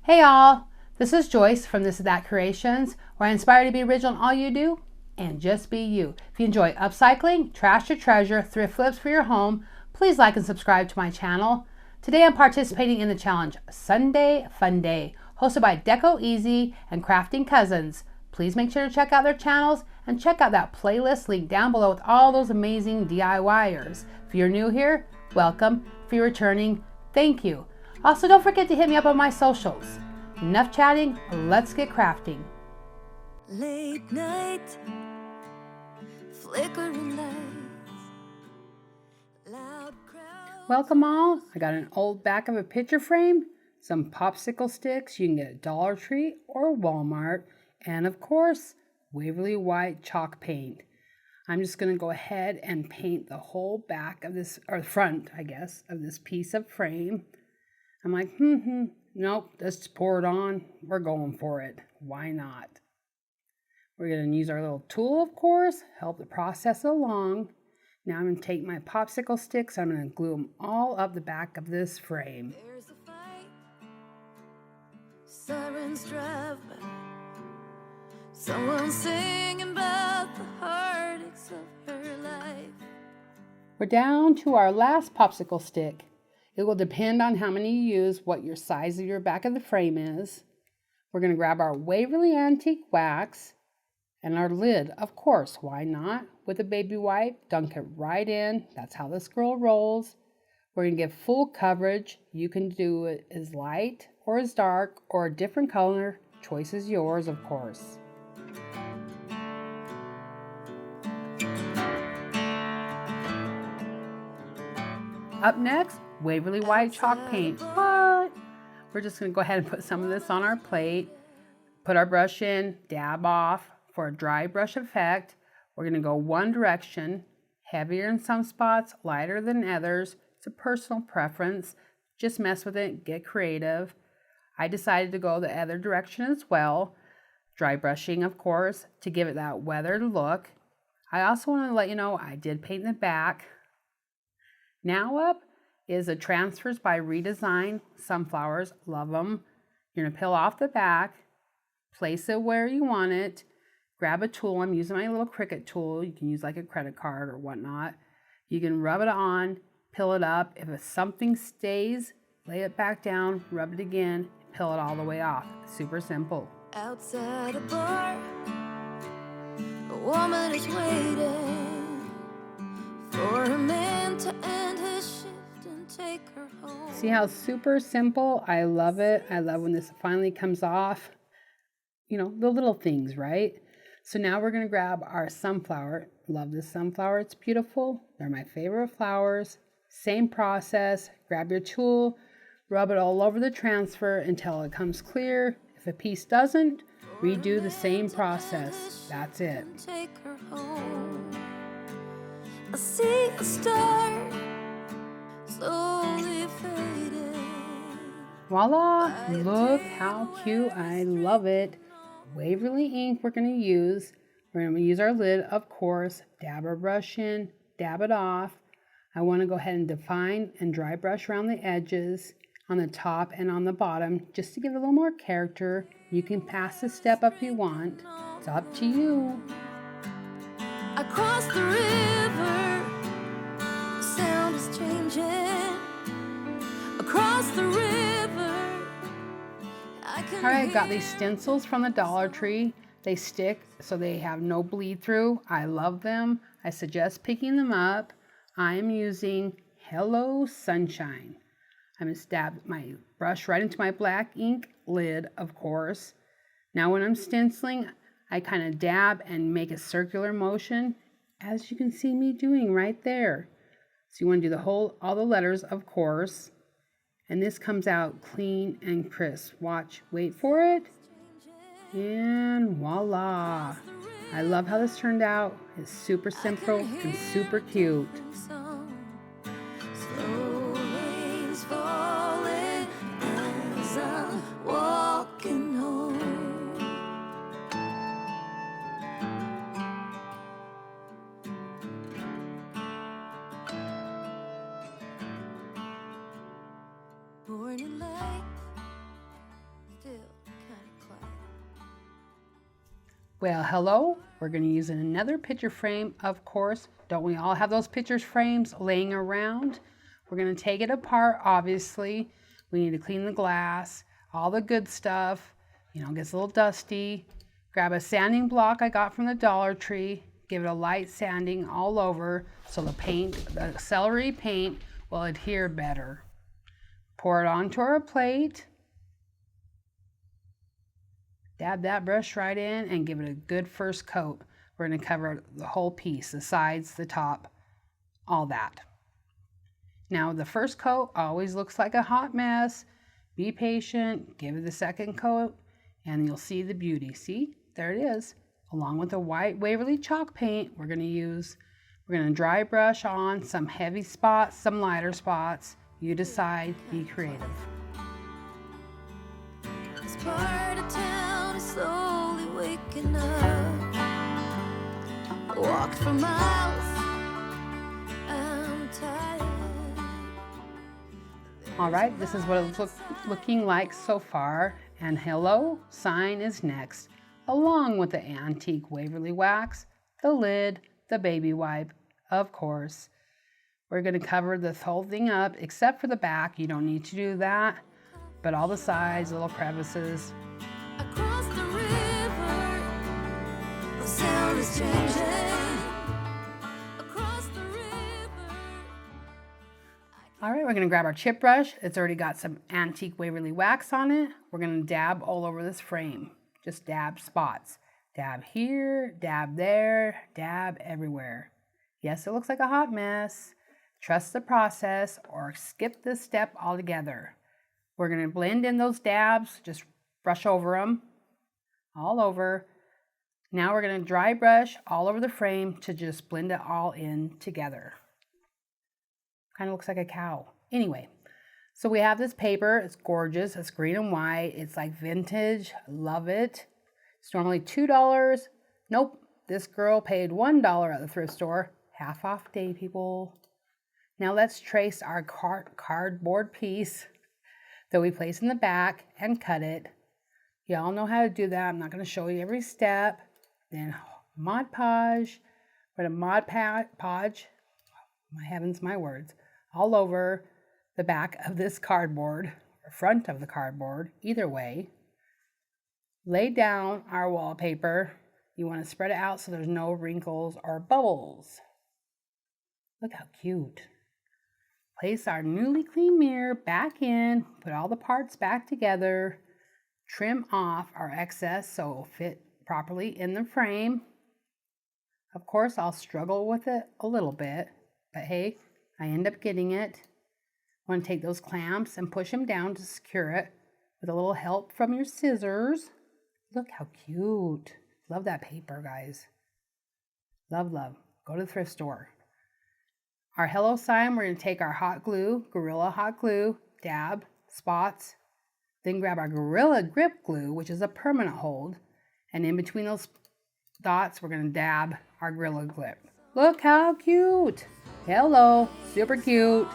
Hey all, this is Joyce from This Is That Creations, where I inspire you to be original in all you do and just be you. If you enjoy upcycling, trash to treasure, thrift flips for your home, please like and subscribe to my channel. Today I'm participating in the challenge Sunday Funday, hosted by Deco Easy and Crafting Cousins. Please make sure to check out their channels and check out that playlist link down below with all those amazing DIYers. If you're new here, welcome. If you're returning, thank you. Also, don't forget to hit me up on my socials. Enough chatting, let's get crafting. Late night, flickering lights, loud crowds. Welcome all. I got an old back of a picture frame, some popsicle sticks you can get at Dollar Tree or Walmart, and of course, Waverly White chalk paint. I'm just going to go ahead and paint the whole back of this, or front, I guess, of this piece of frame. I'm like, nope, just pour it on. We're going for it. Why not? We're going to use our little tool, of course, help the process along. Now I'm going to take my popsicle sticks. I'm going to glue them all up the back of this frame. There's a fight, sirens drive by, someone singing about the heartaches of her life. We're down to our last popsicle stick. It will depend on how many you use, what your size of your back of the frame is. We're going to grab our Waverly Antique Wax and our lid, of course, why not? With a baby wipe, dunk it right in. That's how this girl rolls. We're going to give full coverage. You can do it as light or as dark or a different color. Choice is yours, of course. Up next, Waverly White chalk paint. What? We're just going to go ahead and put some of this on our plate. Put our brush in, dab off for a dry brush effect. We're going to go one direction, heavier in some spots, lighter than others. It's a personal preference. Just mess with it, get creative. I decided to go the other direction as well. Dry brushing, of course, to give it that weathered look. I also want to let you know I did paint the back. Now up is a Transfers by Redesign Sunflowers. Love them. You're going to peel off the back, place it where you want it, grab a tool. I'm using my little Cricut tool. You can use like a credit card or whatnot. You can rub it on, peel it up. If something stays, lay it back down, rub it again, peel it all the way off. Super simple. Outside a bar, a woman is waiting for a man to end his shift and take her home. See how super simple? I love it. I love when this finally comes off. You know, the little things, right? So now we're going to grab our sunflower. Love this sunflower. It's beautiful. They're my favorite flowers. Same process. Grab your tool, rub it all over the transfer until it comes clear. If a piece doesn't, redo the same process. That's it. Take her home. I see a star slowly fading. Voila! Look how cute. I love it. Waverly ink we're going to use. We're going to use our lid, of course. Dab our brush in, dab it off. I want to go ahead and define and dry brush around the edges on the top and on the bottom just to give it a little more character. You can pass this step up if you want. It's up to you. I crossed the river, the sound is changing. Across the river, I can All right, got these stencils from the Dollar Tree. They stick so they have no bleed through. I love them. I suggest picking them up. I am using Hello Sunshine. I'm going to stab my brush right into my black ink lid, of course. Now when I'm stenciling, I kind of dab and make a circular motion, as you can see me doing right there. So you want to do all the letters, of course. And this comes out clean and crisp. Watch, wait for it. And voila. I love how this turned out. It's super simple and super cute. Slow rains falling as I'm walking home. Born in light, Well, hello. We're going to use another picture frame, of course. Don't we all have those picture frames laying around? We're going to take it apart, obviously. We need to clean the glass, all the good stuff. You know, it gets a little dusty. Grab a sanding block I got from the Dollar Tree. Give it a light sanding all over so the paint, the celery paint, will adhere better. Pour it onto our plate. Dab that brush right in and give it a good first coat. We're going to cover the whole piece, the sides, the top, all that. Now the first coat always looks like a hot mess. Be patient, give it the second coat, and you'll see the beauty. See, there it is. Along with the white Waverly chalk paint, we're going to dry brush on some heavy spots, some lighter spots. You decide, be creative. This part of town is slowly waking up. Walked for miles, I'm tired. All right, this is what it's looking like so far. And hello sign is next, along with the antique Waverly wax, the lid, the baby wipe, of course. We're going to cover this whole thing up, except for the back. You don't need to do that. But all the sides, little crevices. Across the river, the sound is changing. Across the river. All right, we're going to grab our chip brush. It's already got some antique Waverly wax on it. We're going to dab all over this frame. Just dab spots. Dab here, dab there, dab everywhere. Yes, it looks like a hot mess. Trust the process or skip this step altogether. We're going to blend in those dabs, just brush over them, all over. Now we're going to dry brush all over the frame to just blend it all in together. Kind of looks like a cow. Anyway, so we have this paper. It's gorgeous. It's green and white. It's like vintage. Love it. It's normally $2. Nope, this girl paid $1 at the thrift store. Half off day, people. Now let's trace our cardboard piece that we place in the back and cut it. Y'all know how to do that. I'm not going to show you every step. Then Mod Podge. We're going to Mod Podge, my heavens, my words, all over the back of this cardboard, or front of the cardboard, either way. Lay down our wallpaper. You want to spread it out so there's no wrinkles or bubbles. Look how cute. Place our newly cleaned mirror back in, put all the parts back together, trim off our excess so it will fit properly in the frame. Of course, I'll struggle with it a little bit, but hey, I end up getting it. I want to take those clamps and push them down to secure it with a little help from your scissors. Look how cute. Love that paper, guys. Love, love. Go to the thrift store. Our hello sign, we're going to take our hot glue, Gorilla Hot Glue, dab, spots, then grab our Gorilla Grip Glue, which is a permanent hold, and in between those dots, we're going to dab our Gorilla Grip. Look how cute. Hello, super cute.